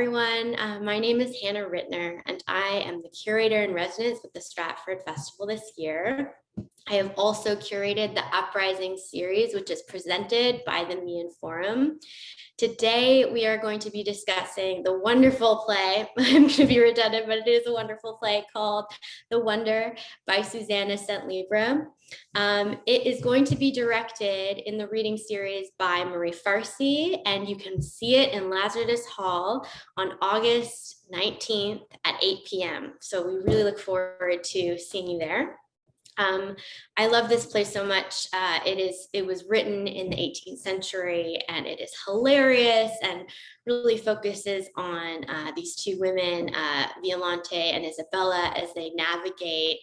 everyone. My name is Hannah Rittner, and I am the curator in residence with the Stratford Festival this year. I have also curated the Uprising series, which is presented by the Meighen Forum. Today, we are going to be discussing the wonderful play. I'm going to be redundant, but it is a wonderful play called The Wonder by Susanna Centlivre. It is going to be directed in the reading series by Marie Farsi, and you can see it in Lazarus Hall on August 19th at 8 p.m. So we really look forward to seeing you there. I love this play so much. It was written in the 18th century, and it is hilarious and really focuses on these two women, Violante and Isabella, as they navigate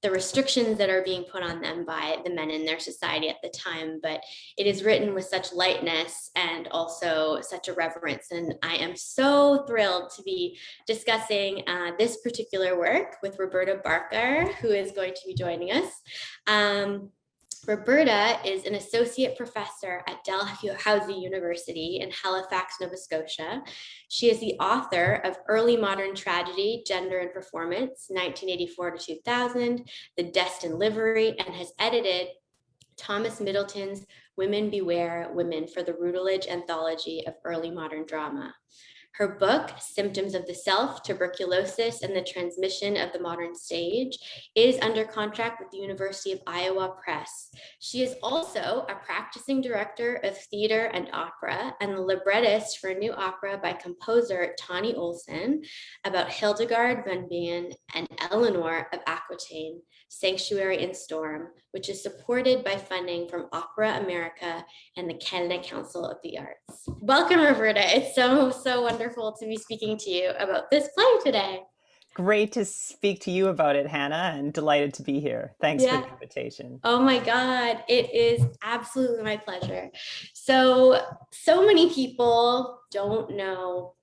the restrictions that are being put on them by the men in their society at the time. But it is written with such lightness and also such a reverence. And I am so thrilled to be discussing this particular work with Roberta Barker, who is going to be joining us. Roberta is an associate professor at Dalhousie University in Halifax, Nova Scotia. She is the author of Early Modern Tragedy, Gender and Performance, 1984 to 2000, The Destined Livery, and has edited Thomas Middleton's Women Beware Women for the Routledge Anthology of Early Modern Drama. Her book, Symptoms of the Self, Tuberculosis and the Transmission of the Modern Stage, is under contract with the University of Iowa Press. She is also a practicing director of theater and opera and the librettist for a new opera by composer Tawny Olson about Hildegard von Bingen and Eleanor of Aquitaine, Sanctuary in Storm, which is supported by funding from Opera America and the Canada Council of the Arts. Welcome, Roberta. It's so wonderful to be speaking to you about this play today. Great to speak to you about it, Hannah, and delighted to be here. Thanks for the invitation. Oh my God, it is absolutely my pleasure. So many people don't know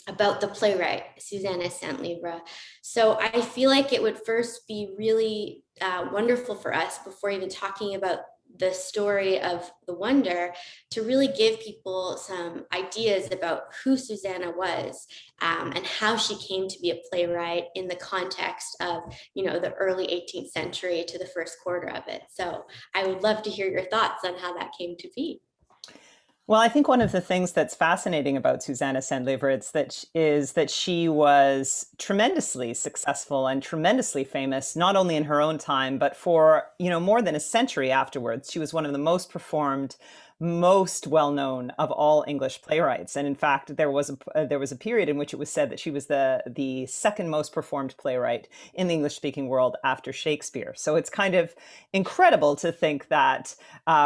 about the playwright, Susanna Centlivre. So I feel like it would first be really wonderful for us, before even talking about the story of The Wonder, to really give people some ideas about who Susanna was and how she came to be a playwright in the context of, the early 18th century to the first quarter of it. So I would love to hear your thoughts on how that came to be. Well, I think one of the things that's fascinating about Susanna Centlivre is that she was tremendously successful and tremendously famous, not only in her own time, but for, more than a century afterwards. She was one of the most performed, most well-known of all English playwrights. And in fact, there was a period in which it was said that she was the second most performed playwright in the English-speaking world after Shakespeare. So it's kind of incredible to think that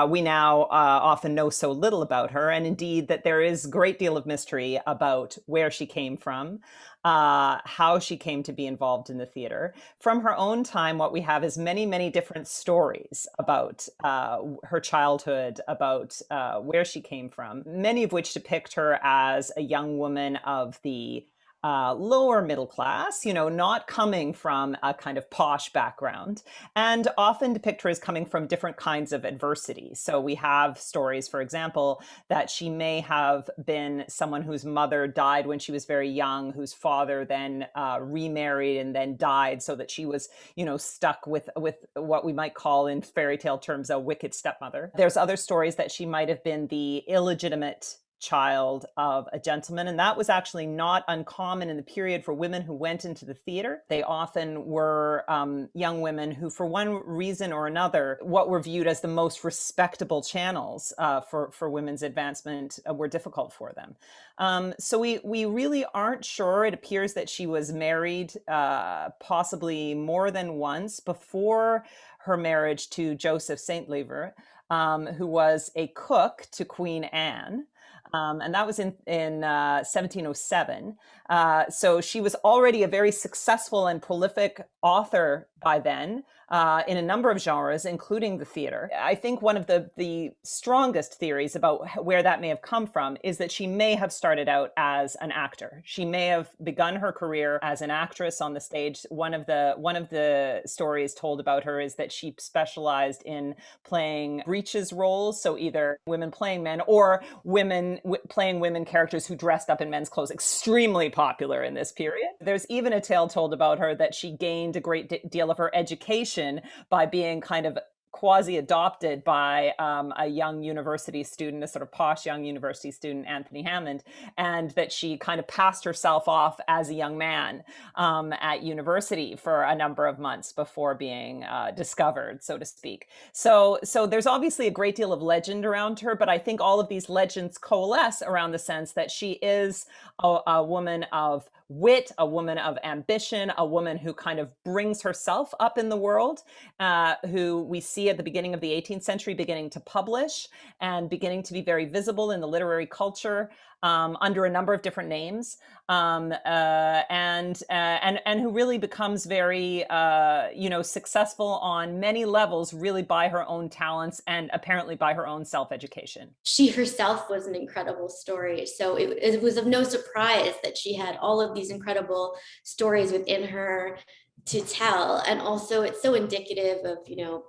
we now often know so little about her, and indeed that there is a great deal of mystery about where she came from, how she came to be involved in the theater. From her own time, what we have is many, many different stories about her childhood, about where she came from, many of which depict her as a young woman of the lower middle class, not coming from a kind of posh background, and often depict her as coming from different kinds of adversity. So we have stories, for example, that she may have been someone whose mother died when she was very young, whose father then remarried and then died, so that she was, stuck with what we might call in fairy tale terms a wicked stepmother. There's other stories that she might have been the illegitimate child of a gentleman, and that was actually not uncommon in the period for women who went into the theater. They often were young women who, for one reason or another, what were viewed as the most respectable channels for women's advancement were difficult for them. So we really aren't sure. It appears that she was married possibly more than once before her marriage to Joseph Centlivre, who was a cook to Queen Anne. And that was in 1707. So she was already a very successful and prolific author by then. in a number of genres, including the theater. I think one of the strongest theories about where that may have come from is that she may have started out as an actor. She may have begun her career as an actress on the stage. One of the stories told about her is that she specialized in playing breeches roles, so either women playing men or playing women characters who dressed up in men's clothes. Extremely popular in this period. There's even a tale told about her that she gained a great deal of her education by being kind of quasi-adopted by a young university student, a sort of posh young university student, Anthony Hammond, and that she kind of passed herself off as a young man at university for a number of months before being discovered, so to speak. So there's obviously a great deal of legend around her, but I think all of these legends coalesce around the sense that she is a woman of wit, a woman of ambition, a woman who kind of brings herself up in the world, who we see at the beginning of the 18th century beginning to publish and beginning to be very visible in the literary culture under a number of different names, and who really becomes very successful on many levels, really by her own talents and apparently by her own self-education. She herself was an incredible story, so it was of no surprise that she had all of these incredible stories within her to tell. And also it's so indicative of,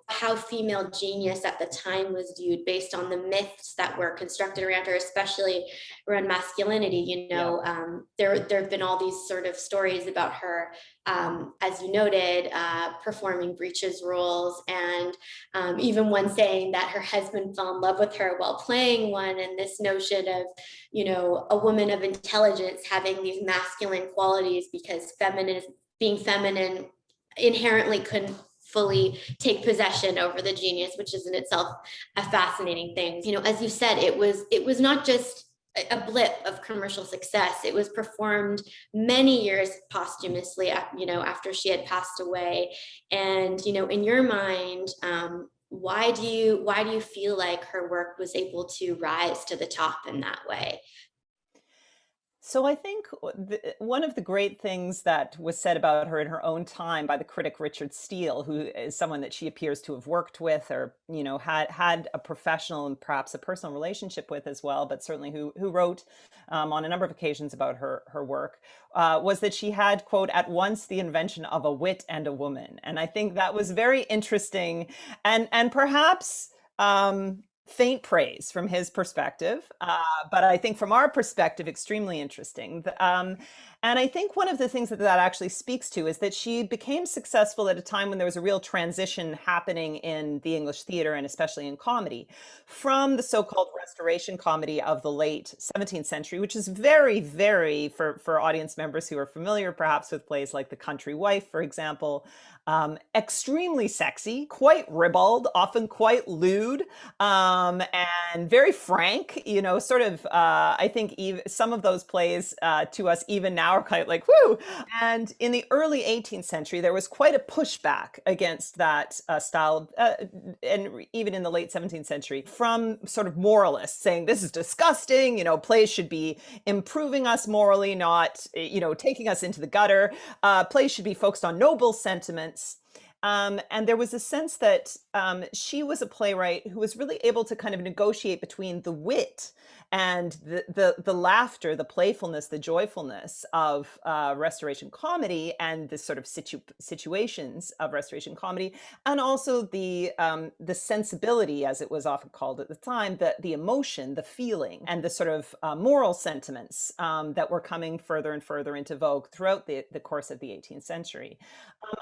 how female genius at the time was viewed based on the myths that were constructed around her, especially around masculinity. There have been all these sort of stories about her, as you noted, performing breeches roles, and even one saying that her husband fell in love with her while playing one, and this notion of, a woman of intelligence having these masculine qualities because being feminine inherently couldn't fully take possession over the genius, which is in itself a fascinating thing. As you said, it was not just a blip of commercial success. It was performed many years posthumously, after she had passed away. And, in your mind, why do you feel like her work was able to rise to the top in that way? So I think one of the great things that was said about her in her own time by the critic Richard Steele, who is someone that she appears to have worked with, or had a professional and perhaps a personal relationship with as well, but certainly who wrote on a number of occasions about her work, was that she had, quote, "at once the invention of a wit and a woman." And I think that was very interesting, and perhaps faint praise from his perspective, but I think from our perspective, extremely interesting. And I think one of the things that actually speaks to is that she became successful at a time when there was a real transition happening in the English theater, and especially in comedy, from the so-called Restoration comedy of the late 17th century, which is very, very, for audience members who are familiar perhaps with plays like The Country Wife, for example, extremely sexy, quite ribald, often quite lewd, and very frank, I think some of those plays to us even now are kind of like, whoo. And in the early 18th century, there was quite a pushback against that style, and even in the late 17th century, from sort of moralists saying this is disgusting, plays should be improving us morally, not, taking us into the gutter. Plays should be focused on noble sentiments. And there was a sense that she was a playwright who was really able to kind of negotiate between the wit and the laughter, the playfulness, the joyfulness of Restoration comedy, and the sort of situations of Restoration comedy, and also the sensibility, as it was often called at the time, the emotion, the feeling, and the sort of moral sentiments that were coming further and further into vogue throughout the course of the 18th century.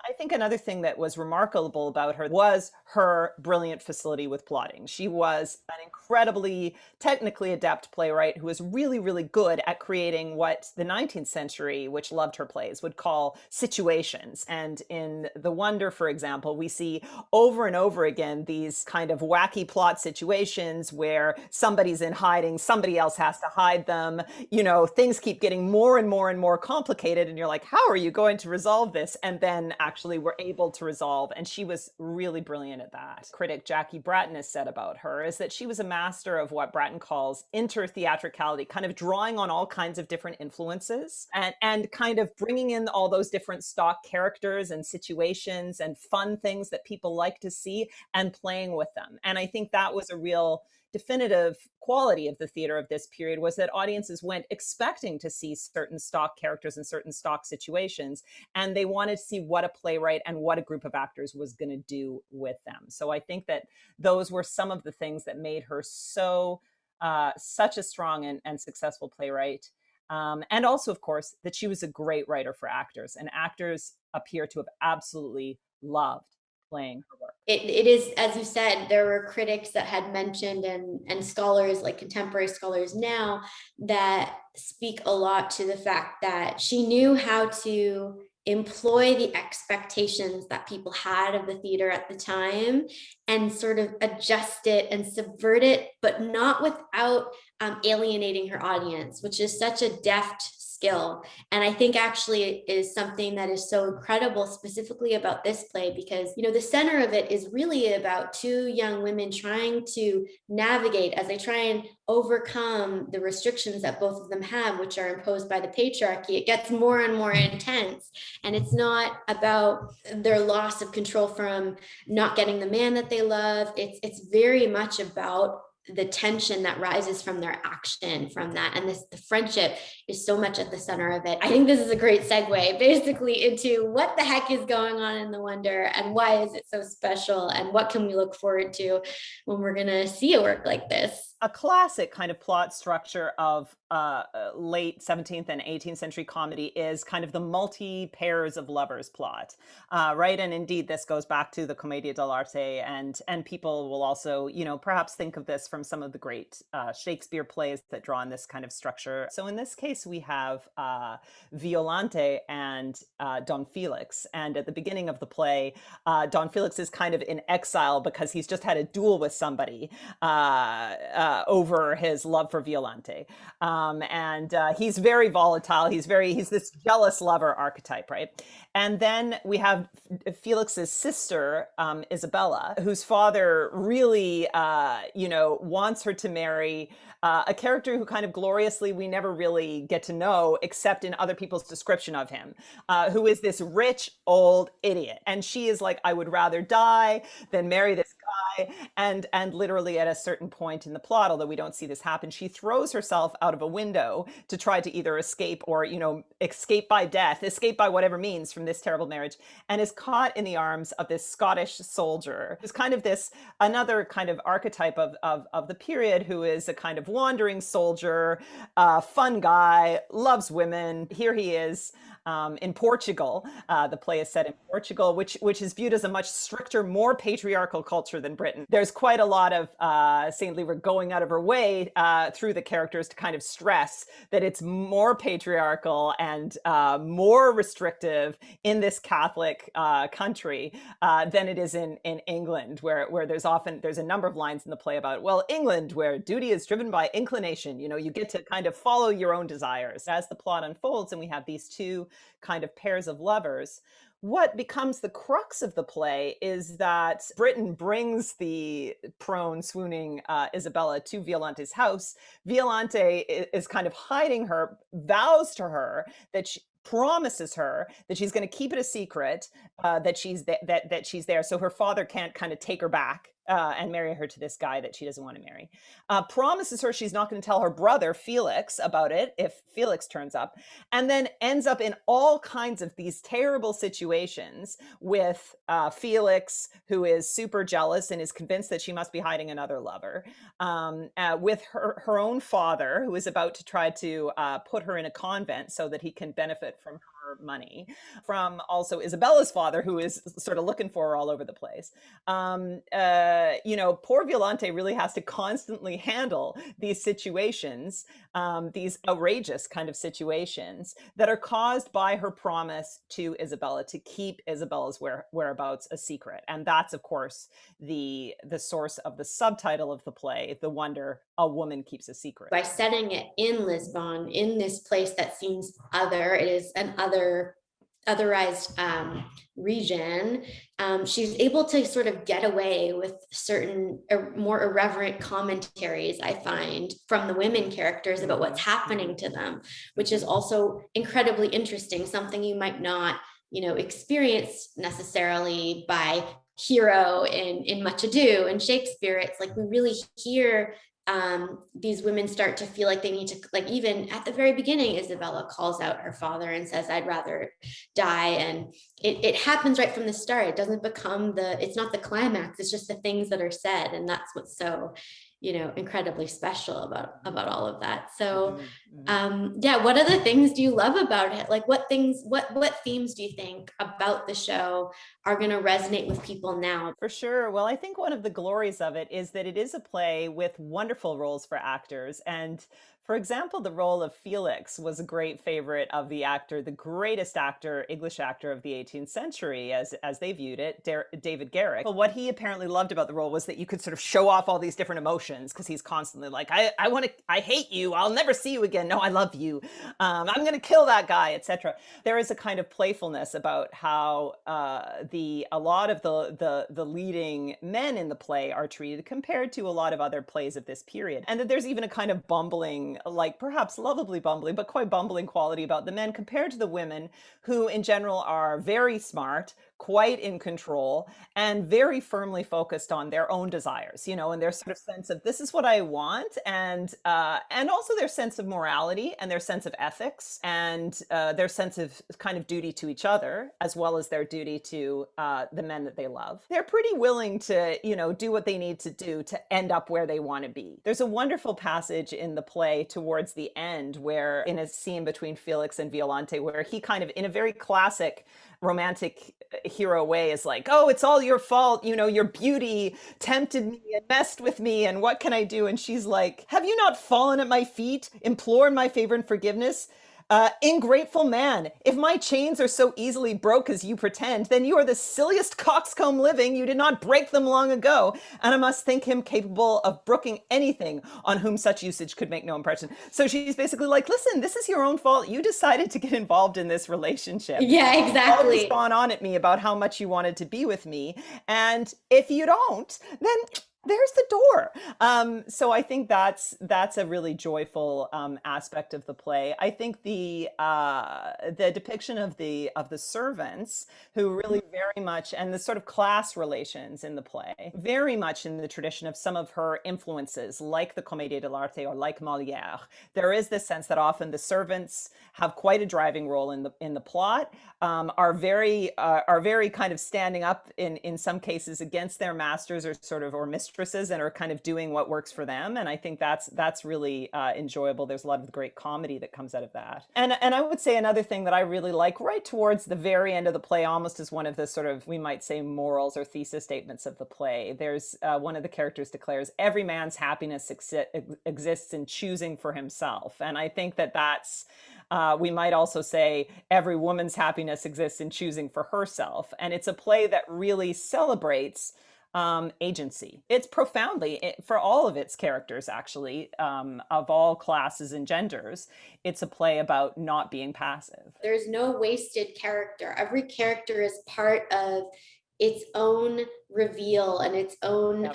I think another thing that was remarkable about her was her brilliant facility with plotting. She was an incredibly technically adept playwright who was really, really good at creating what the 19th century, which loved her plays, would call situations. And in The Wonder, for example, we see over and over again these kind of wacky plot situations where somebody's in hiding, somebody else has to hide them. Things keep getting more and more and more complicated, and you're like, how are you going to resolve this? And then actually we're able to resolve. And she was really brilliant idea that critic Jackie Bratton has said about her is that she was a master of what Bratton calls inter-theatricality, kind of drawing on all kinds of different influences and kind of bringing in all those different stock characters and situations and fun things that people like to see and playing with them. And I think that was a real definitive quality of the theater of this period, was that audiences went expecting to see certain stock characters and certain stock situations, and they wanted to see what a playwright and what a group of actors was going to do with them. So I think that those were some of the things that made her such a strong and successful playwright. And also, of course, that she was a great writer for actors, and actors appear to have absolutely loved playing her work. It is, as you said, there were critics that had mentioned and scholars, like contemporary scholars now, that speak a lot to the fact that she knew how to employ the expectations that people had of the theater at the time and sort of adjust it and subvert it, but not without alienating her audience, which is such a deft skill. And I think actually it is something that is so incredible specifically about this play, because, you know, the center of it is really about two young women trying to navigate as they try and overcome the restrictions that both of them have, which are imposed by the patriarchy. It gets more and more intense. And it's not about their loss of control from not getting the man that they love. It's very much about the tension that rises from their action from that. And the friendship is so much at the center of it. I think this is a great segue basically into what the heck is going on in The Wonder and why is it so special and what can we look forward to when we're going to see a work like this. A classic kind of plot structure of late 17th and 18th century comedy is kind of the multi pairs of lovers plot, right? And indeed, this goes back to the Commedia dell'arte, and people will also, you know, perhaps think of this from some of the great Shakespeare plays that draw on this kind of structure. So in this case, we have Violante and Don Felix, and at the beginning of the play, Don Felix is kind of in exile because he's just had a duel with somebody over his love for Violante. And he's very volatile. He's this jealous lover archetype, right? And then we have Felix's sister, Isabella, whose father really, wants her to marry a character who kind of gloriously we never really get to know except in other people's description of him, who is this rich old idiot. And she is like, I would rather die than marry this guy. And literally at a certain point in the plot, although we don't see this happen, she throws herself out of a window to try to either escape or, escape by death, escape by whatever means from this terrible marriage, and is caught in the arms of this Scottish soldier who's kind of another kind of archetype of the period, who is a kind of wandering soldier, fun guy, loves women. Here he is in Portugal. The play is set in Portugal, which is viewed as a much stricter, more patriarchal culture than Britain. There's quite a lot of St. Lever going out of her way through the characters to kind of stress that it's more patriarchal and more restrictive in this Catholic country than it is in England, where there's a number of lines in the play about, well, England, where duty is driven by inclination, you get to kind of follow your own desires. As the plot unfolds and we have these two kind of pairs of lovers, what becomes the crux of the play is that Britain brings the prone, swooning Isabella to Violante's house. Violante is kind of hiding her, vows to her that promises her that she's going to keep it a secret, that she's there, so her father can't kind of take her back and marry her to this guy that she doesn't want to marry. Promises her she's not going to tell her brother Felix about it if Felix turns up, and then ends up in all kinds of these terrible situations with Felix, who is super jealous and is convinced that she must be hiding another lover, with her own father, who is about to try to put her in a convent so that he can benefit from her money, from also Isabella's father, who is sort of looking for her all over the place. Poor Violante really has to constantly handle these situations, these outrageous kind of situations that are caused by her promise to Isabella to keep Isabella's whereabouts a secret. And that's, of course, the source of the subtitle of the play, The Wonder, A Woman Keeps a Secret. By setting it in Lisbon, in this place that seems other, it is an other otherized region, she's able to sort of get away with certain more irreverent commentaries, I find, from the women characters about what's happening to them, which is also incredibly interesting, something you might not, experience necessarily by Hero in Much Ado and Shakespeare. It's like we really hear these women start to feel like they need to, like, even at the very beginning, Isabella calls out her father and says, I'd rather die. And it happens right from the start. It doesn't become it's not the climax, it's just the things that are said. And that's what's so, incredibly special about all of that. So yeah, what other things do you love about it? Like what themes do you think about the show are going to resonate with people now? For sure. Well, I think one of the glories of it is that it is a play with wonderful roles for actors. And for example, the role of Felix was a great favorite of the actor, the greatest actor, English actor of the 18th century, as they viewed it, David Garrick. But what he apparently loved about the role was that you could sort of show off all these different emotions, because he's constantly like, I hate you. I'll never see you again. No, I love you. I'm going to kill that guy, etc. There is a kind of playfulness about how a lot of the leading men in the play are treated compared to a lot of other plays of this period. And that there's even a kind of bumbling, like perhaps lovably bumbling, but quite bumbling quality about the men compared to the women, who in general are very smart, quite in control, and very firmly focused on their own desires, and their sort of sense of this is what I want, and also their sense of morality and their sense of ethics, and their sense of kind of duty to each other, as well as their duty to the men that they love. They're pretty willing to, do what they need to do to end up where they want to be. There's a wonderful passage in the play towards the end where, in a scene between Felix and Violante, where he kind of, in a very classic romantic hero way, is like, oh, it's all your fault, your beauty tempted me and messed with me, and what can I do? And she's like, have you not fallen at my feet, implored my favor and forgiveness? Ingrateful man, if my chains are so easily broke as you pretend, then you are the silliest coxcomb living. You did not break them long ago, and I must think him capable of brooking anything on whom such usage could make no impression. So she's basically like, listen, this is your own fault. You decided to get involved in this relationship. Yeah, exactly. Always gone on at me about how much you wanted to be with me, and if you don't, then there's the door. So I think that's a really joyful aspect of the play. I think the depiction of the servants, who really very much, and the sort of class relations in the play, very much in the tradition of some of her influences, like the Comédie de l'Arte or like Molière. There is this sense that often the servants have quite a driving role in the plot, are very kind of standing up in some cases against their masters or mistresses, and are kind of doing what works for them. And I think that's really enjoyable. There's a lot of great comedy that comes out of that. And I would say another thing that I really like right towards the very end of the play, almost as one of the sort of, we might say, morals or thesis statements of the play. There's one of the characters declares, every man's happiness exists in choosing for himself. And I think that's we might also say every woman's happiness exists in choosing for herself. And it's a play that really celebrates agency. It's profoundly, for all of its characters, actually, of all classes and genders, it's a play about not being passive. There's no wasted character. Every character is part of its own reveal and its own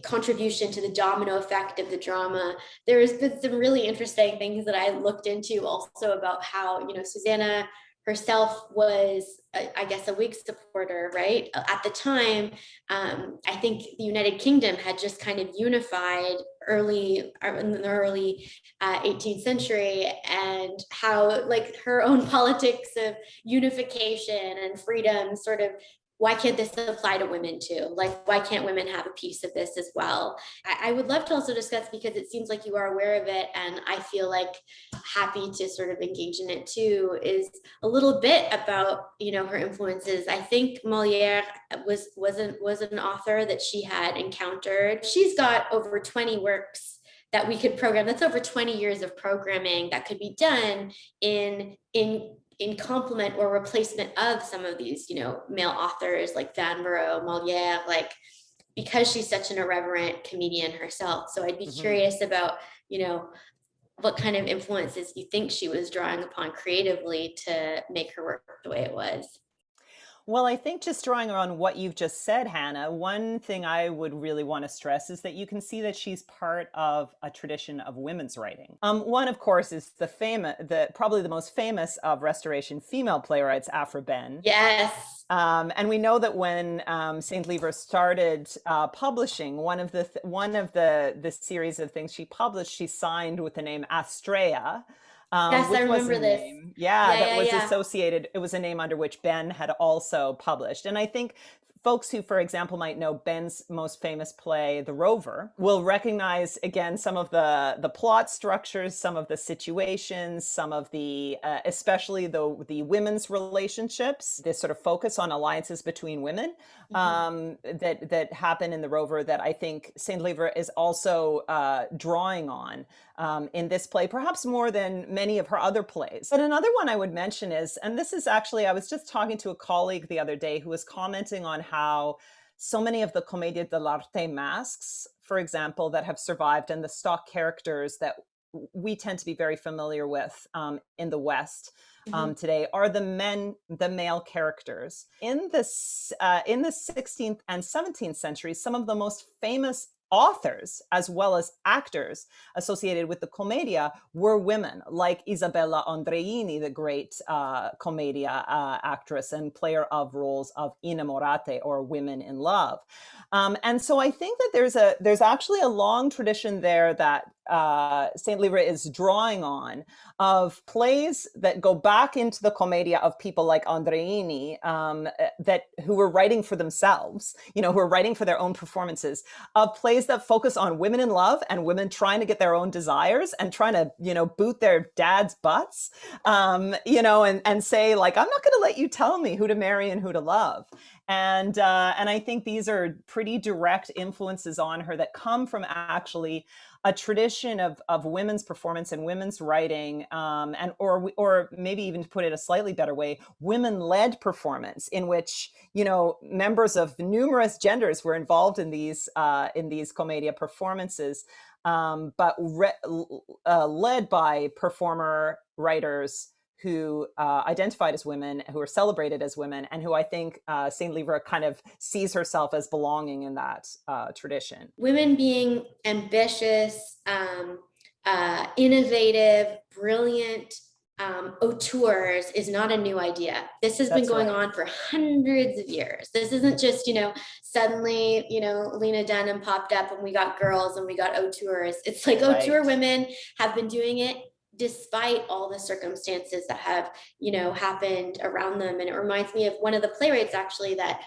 contribution to the domino effect of the drama. There's been some really interesting things that I looked into also about how, Susanna herself was, I guess, a Whig supporter, right? At the time, I think the United Kingdom had just kind of unified in the early 18th century, and how, like, her own politics of unification and freedom sort of, why can't this apply to women too? Like, why can't women have a piece of this as well? I would love to also discuss, because it seems like you are aware of it, and I feel like happy to sort of engage in it too, is a little bit about, her influences. I think Molière was an author that she had encountered. She's got over 20 works that we could program. That's over 20 years of programming that could be done in complement or replacement of some of these, male authors like Vanbrugh, Molière, like, because she's such an irreverent comedian herself. So I'd be curious about, what kind of influences you think she was drawing upon creatively to make her work the way it was. Well, I think just drawing on what you've just said, Hannah, one thing I would really want to stress is that you can see that she's part of a tradition of women's writing. One, of course, is probably the most famous of Restoration female playwrights, Aphra Behn. Yes. And we know that when St. Lever started publishing, one of the series of things she published, she signed with the name Astrea, Yes, I which was a remember this. name, yeah, Yeah, that yeah, was yeah. associated. It was a name under which Ben had also published. And I think folks who, for example, might know Ben's most famous play, The Rover, will recognize again some of the plot structures, some of the situations, some of the especially the women's relationships, this sort of focus on alliances between women that happen in The Rover, that I think Saint Lever is also drawing on in this play, perhaps more than many of her other plays. But another one I would mention is, and this is actually, I was just talking to a colleague the other day who was commenting on how so many of the Commedia dell'arte masks, for example, that have survived, and the stock characters that we tend to be very familiar with in the West today, are the male characters. In the 16th and 17th centuries, some of the most famous authors as well as actors associated with the commedia were women, like Isabella Andreini, the great commedia actress and player of roles of innamorate, or women in love. And so I think that there's actually a long tradition there that St. Lever is drawing on, of plays that go back into the commedia of people like Andreini, who were writing for themselves, who were writing for their own performances, of plays that focus on women in love and women trying to get their own desires and trying to, boot their dad's butts, and say, like, I'm not going to let you tell me who to marry and who to love. And I think these are pretty direct influences on her that come from actually a tradition of women's performance and women's writing, or maybe even to put it a slightly better way, women-led performance, in which members of numerous genders were involved in these commedia performances, but led by performer writers who identified as women, who are celebrated as women, and who I think St. Lever kind of sees herself as belonging in that tradition. Women being ambitious, innovative, brilliant auteurs is not a new idea. This has been going on for hundreds of years. This isn't just, suddenly, Lena Dunham popped up and we got girls and we got auteurs. It's like auteur women have been doing it despite all the circumstances that have, happened around them. And it reminds me of one of the playwrights actually that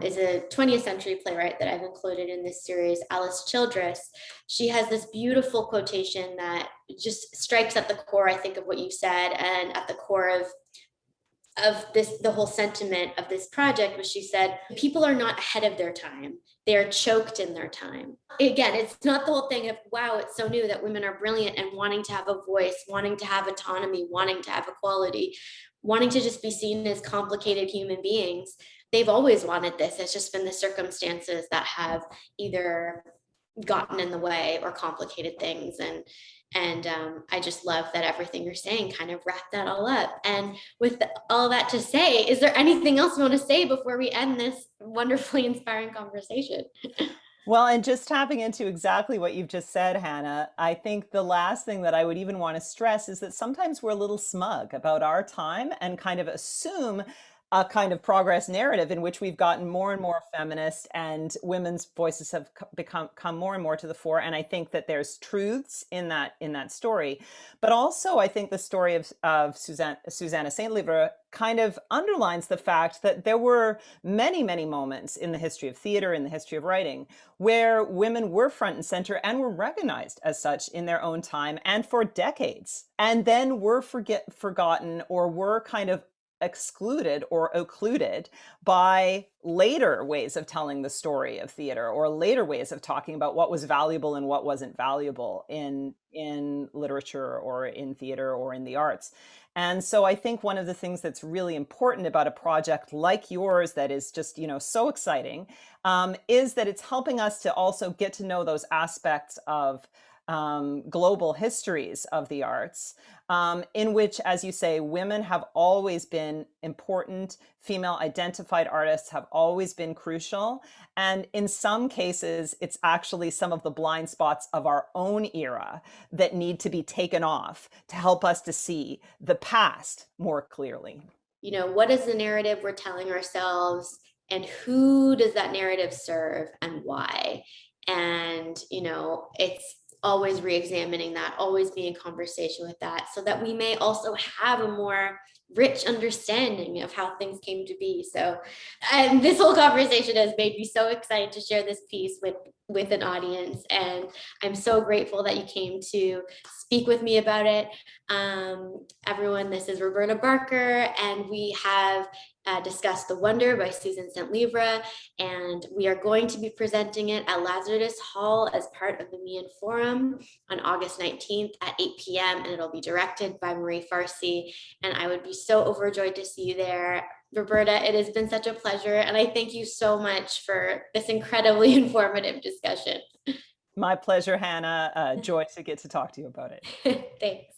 is a 20th century playwright that I've included in this series, Alice Childress. She has this beautiful quotation that just strikes at the core, I think, of what you said, and at the core of this, the whole sentiment of this project, was she said, people are not ahead of their time. They are choked in their time. Again, it's not the whole thing of, wow, it's so new that women are brilliant and wanting to have a voice, wanting to have autonomy, wanting to have equality, wanting to just be seen as complicated human beings. They've always wanted this. It's just been the circumstances that have either gotten in the way or complicated things. And I just love that everything you're saying kind of wrapped that all up. And with all that to say, is there anything else you want to say before we end this wonderfully inspiring conversation? Well, and just tapping into exactly what you've just said, Hannah, I think the last thing that I would even want to stress is that sometimes we're a little smug about our time and kind of assume a kind of progress narrative in which we've gotten more and more feminist, and women's voices have come more and more to the fore. And I think that there's truths in that story, but also I think the story of Susanna St. Lever kind of underlines the fact that there were many, many moments in the history of theater, in the history of writing, where women were front and center and were recognized as such in their own time and for decades, and then were forgotten or were kind of excluded or occluded by later ways of telling the story of theater, or later ways of talking about what was valuable and what wasn't valuable in literature or in theater or in the arts. And so I think one of the things that's really important about a project like yours that is just, so exciting, is that it's helping us to also get to know those aspects of global histories of the arts, in which, as you say, women have always been important, female identified artists have always been crucial. And in some cases, it's actually some of the blind spots of our own era that need to be taken off to help us to see the past more clearly. What is the narrative we're telling ourselves, and who does that narrative serve and why? And, it's always re-examining that, always be in conversation with that, so that we may also have a more rich understanding of how things came to be. So, and this whole conversation has made me so excited to share this piece with an audience, and I'm so grateful that you came to speak with me about it. Everyone, this is Roberta Barker, and we have discussed The Wonder by Susan St. Livre, and we are going to be presenting it at Lazarus Hall as part of the Meighen Forum on August 19th at 8 p.m., and it'll be directed by Marie Farsi, and I would be so overjoyed to see you there. Roberta, it has been such a pleasure, and I thank you so much for this incredibly informative discussion. My pleasure, Hannah. Joy to get to talk to you about it. Thanks.